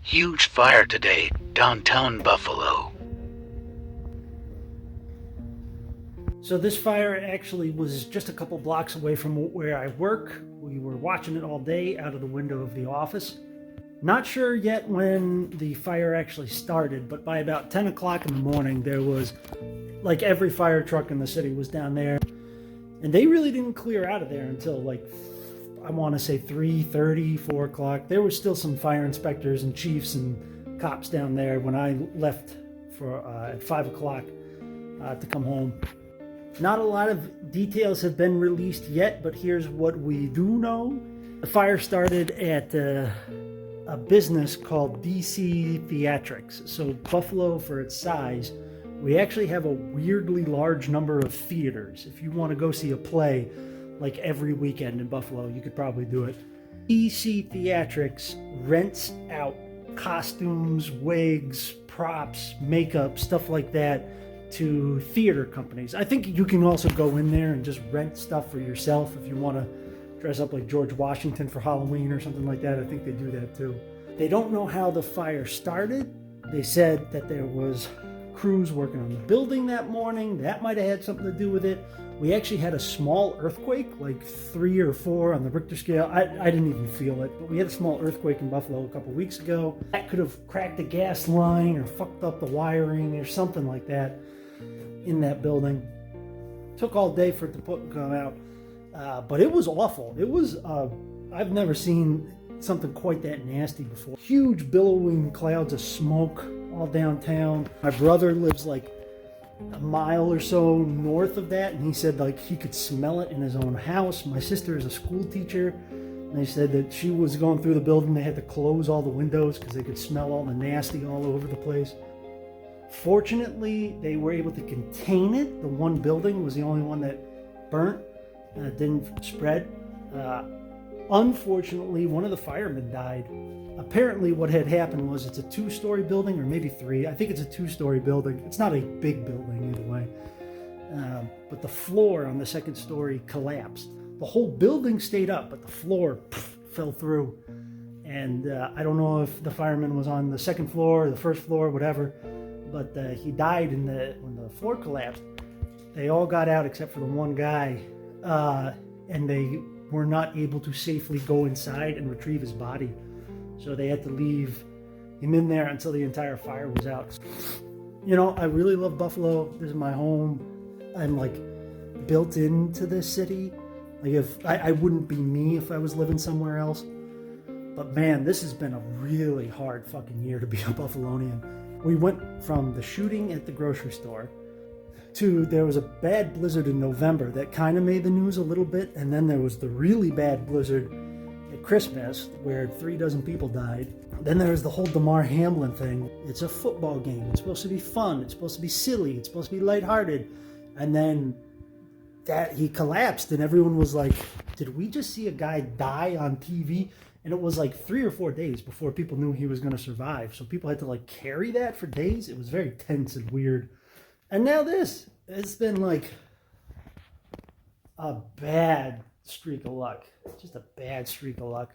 Huge fire today, downtown Buffalo. So this fire actually was just a couple blocks away from where I work. We were watching it all day out of the window of the office. Not sure yet when the fire actually started, but by about 10 o'clock in the morning, there was, like, every fire truck in the city was down there. And they really didn't clear out of there until, like, I want to say 3:30, 4 o'clock. There were still some fire inspectors and chiefs and cops down there when I left for at 5 o'clock to come home. Not a lot of details have been released yet, but here's what we do know. The fire started at a business called DC Theatrics. So Buffalo, for its size, we actually have a weirdly large number of theaters. If you want to go see a play, like every weekend in Buffalo, you could probably do it. DC Theatrics rents out costumes, wigs, props, makeup, stuff like that to theater companies. I think you can also go in there and just rent stuff for yourself if you want to dress up like George Washington for Halloween or something like that. I think they do that too. They don't know how the fire started. They said that there was crews working on the building that morning. That might have had something to do with it. We actually had a small earthquake, like 3 or 4 on the Richter scale. I didn't even feel it, but we had a small earthquake in Buffalo a couple weeks ago. That could have cracked a gas line or fucked up the wiring or something like that in that building. Took all day for it to come out, but it was awful. It was, I've never seen something quite that nasty before. Huge billowing clouds of smoke all downtown. My brother lives like a mile or so north of that, and he said like he could smell it in his own house. My sister is a school teacher, and they said that she was going through the building. They had to close all the windows because they could smell all the nasty all over the place. Fortunately, they were able to contain it. The one building was the only one that burnt, didn't spread. Unfortunately, one of the firemen died. Apparently what had happened was it's a 2-story building, or maybe 3. I think it's a 2-story building. It's not a big building either way. But the floor on the 2nd story collapsed. The whole building stayed up, but the floor fell through. And I don't know if the fireman was on the 2nd floor or the 1st floor, whatever, but he died when the floor collapsed. They all got out except for the one guy, and they were not able to safely go inside and retrieve his body. So they had to leave him in there until the entire fire was out. You know, I really love Buffalo. This is my home. I'm like built into this city. Like if I wouldn't be me if I was living somewhere else. But man, this has been a really hard fucking year to be a Buffalonian. We went from the shooting at the grocery store to there was a bad blizzard in November that kind of made the news a little bit, and then there was the really bad blizzard at Christmas where 36 people died. Then there was the whole Damar Hamlin thing. It's a football game. It's supposed to be fun. It's supposed to be silly. It's supposed to be lighthearted. And then that he collapsed, and everyone was like, did we just see a guy die on TV? And it was like 3 or 4 days before people knew he was going to survive. So people had to like carry that for days. It was very tense and weird. And now this. It's been like a bad streak of luck. Just a bad streak of luck.